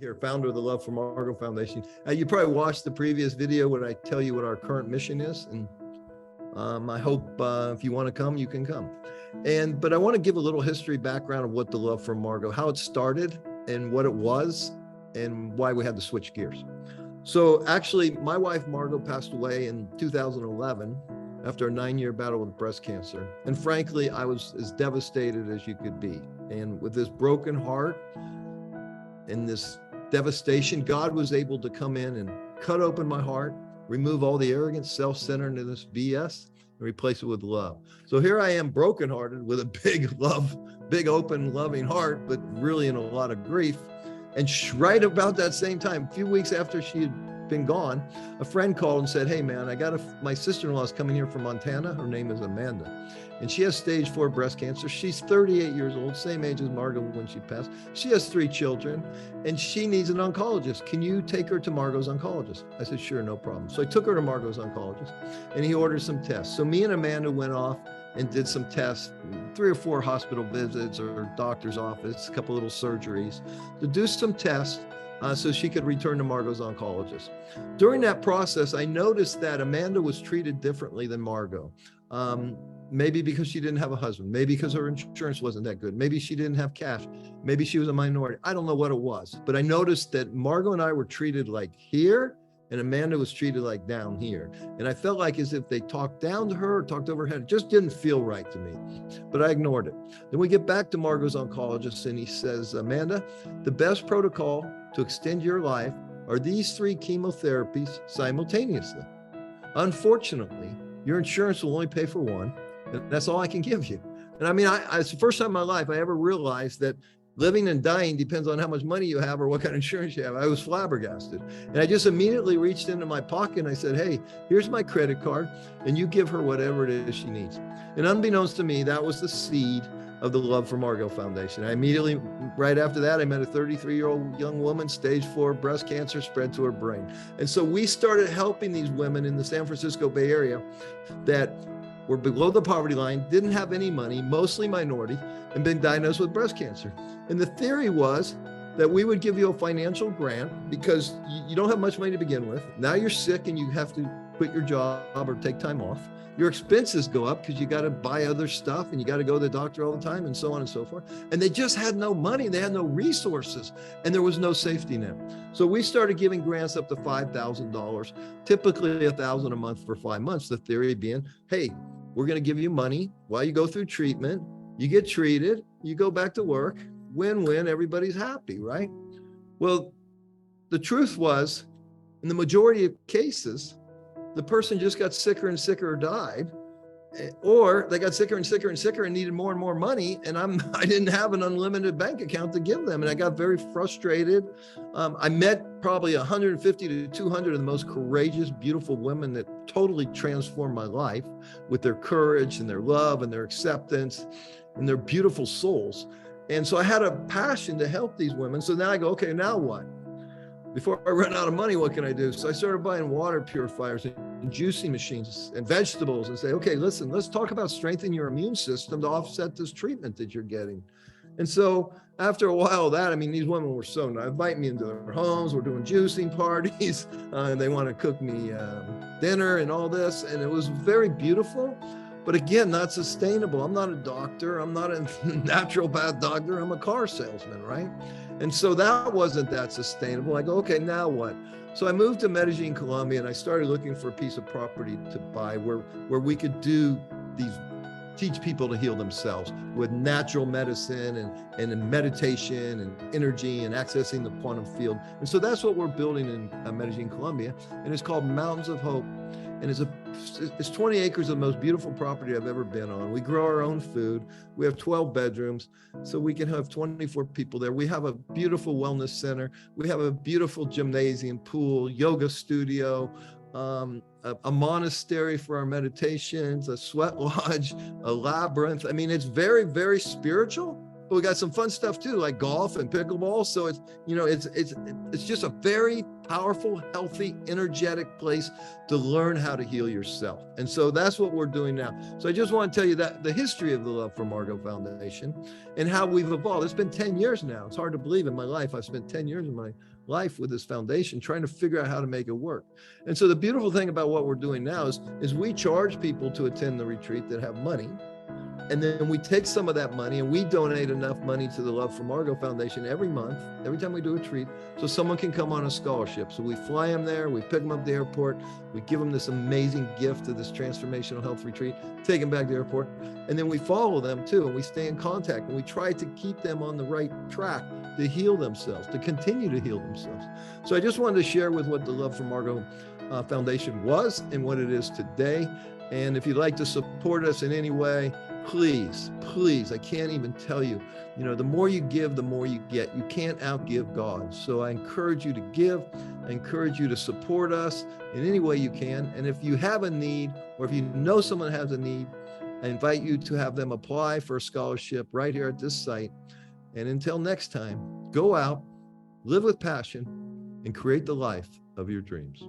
Here, founder of the Love for Margot Foundation. You probably watched the previous video when I tell you what our current mission is, and I hope if you want to come, you can come. But I want to give a little history background of what the Love for Margot, how it started, and what it was, and why we had to switch gears. So actually, my wife Margot passed away in 2011 after a 9-year battle with breast cancer, and frankly, I was as devastated as you could be. And with this broken heart and this devastation, God was able to come in and cut open my heart, remove all the arrogance, self-centeredness, BS, and replace it with love. So here I am, brokenhearted with a big love, big open, loving heart, but really in a lot of grief. And right about that same time, a few weeks after she had been gone, a friend called and said, "Hey man, my sister-in-law is coming here from Montana. Her name is Amanda. And she has stage 4 breast cancer. She's 38 years old, same age as Margot when she passed. She has 3 children and she needs an oncologist. Can you take her to Margot's oncologist?" I said, "Sure, no problem." So I took her to Margot's oncologist and he ordered some tests. So me and Amanda went off and did some tests, 3 or 4 hospital visits or doctor's office, a couple little surgeries to do some tests so she could return to Margot's oncologist. During that process, I noticed that Amanda was treated differently than Margot. Maybe because she didn't have a husband, maybe because her insurance wasn't that good, maybe she didn't have cash, maybe she was a minority. I don't know what it was, but I noticed that Margot and I were treated like here and Amanda was treated like down here. And I felt like as if they talked down to her or talked over her head. It just didn't feel right to me, but I ignored it. Then we get back to Margot's oncologist and he says, "Amanda, the best protocol to extend your life are these 3 chemotherapies simultaneously. Unfortunately, your insurance will only pay for one. And that's all I can give you." And I mean, it's the first time in my life I ever realized that living and dying depends on how much money you have or what kind of insurance you have. I was flabbergasted. And I just immediately reached into my pocket and I said, "Hey, here's my credit card and you give her whatever it is she needs." And unbeknownst to me, that was the seed of the Love for Margot Foundation. I immediately, right after that, I met a 33-year-old young woman, stage 4 breast cancer spread to her brain. And so we started helping these women in the San Francisco Bay Area that were below the poverty line, didn't have any money, mostly minority, and been diagnosed with breast cancer. And the theory was that we would give you a financial grant because you don't have much money to begin with. Now you're sick and you have to quit your job or take time off. Your expenses go up because you got to buy other stuff and you got to go to the doctor all the time and so on and so forth. And they just had no money. They had no resources and there was no safety net. So we started giving grants up to $5,000, typically $1,000 a month for 5 months. The theory being, hey, we're going to give you money while you go through treatment. You get treated, you go back to work, win-win, everybody's happy, right? Well, the truth was, in the majority of cases, the person just got sicker and sicker or died, or they got sicker and sicker and sicker and needed more and more money. And I didn't have an unlimited bank account to give them. And I got very frustrated. I met probably 150 to 200 of the most courageous, beautiful women that totally transformed my life with their courage and their love and their acceptance and their beautiful souls. And so I had a passion to help these women. So now I go, okay, now what? Before I run out of money, what can I do? So I started buying water purifiers and juicing machines and vegetables and say, okay, listen, let's talk about strengthening your immune system to offset this treatment that you're getting. And so after a while of that, I mean, these women were so nice, inviting me into their homes. We're doing juicing parties and they want to cook me dinner and all this. And it was very beautiful. But again, not sustainable. I'm not a doctor. I'm not a naturopath doctor. I'm a car salesman, right? And so that wasn't that sustainable. I go, okay, now what? So I moved to Medellin, Colombia, and I started looking for a piece of property to buy where we could do teach people to heal themselves with natural medicine and meditation and energy and accessing the quantum field. And so that's what we're building in Medellin, Colombia. And it's called Mountains of Hope. And it's 20 acres of the most beautiful property I've ever been on. We grow our own food. We have 12 bedrooms, so we can have 24 people there. We have a beautiful wellness center. We have a beautiful gymnasium, pool, yoga studio, a monastery for our meditations, a sweat lodge, a labyrinth. I mean, it's very, very spiritual, but we got some fun stuff too, like golf and pickleball. So it's, you know, it's just a very powerful, healthy, energetic place to learn how to heal yourself. And so that's what we're doing now. So I just want to tell you that the history of the Love for Margot Foundation and how we've evolved. It's been 10 years now. It's hard to believe in my life. I've spent 10 years of my life with this foundation trying to figure out how to make it work. And so the beautiful thing about what we're doing now is we charge people to attend the retreat that have money. And then we take some of that money and we donate enough money to the Love for Margot Foundation every month, every time we do a retreat, so someone can come on a scholarship. So we fly them there, we pick them up at the airport, we give them this amazing gift of this transformational health retreat, take them back to the airport, and then we follow them too, and we stay in contact, and we try to keep them on the right track to heal themselves, to continue to heal themselves. So I just wanted to share with what the Love for Margot Foundation was and what it is today. And if you'd like to support us in any way, please, please, I can't even tell you, you know, the more you give, the more you get. You can't outgive God. So I encourage you to give. I encourage you to support us in any way you can. And if you have a need, or if you know someone has a need, I invite you to have them apply for a scholarship right here at this site. And until next time, go out, live with passion, and create the life of your dreams.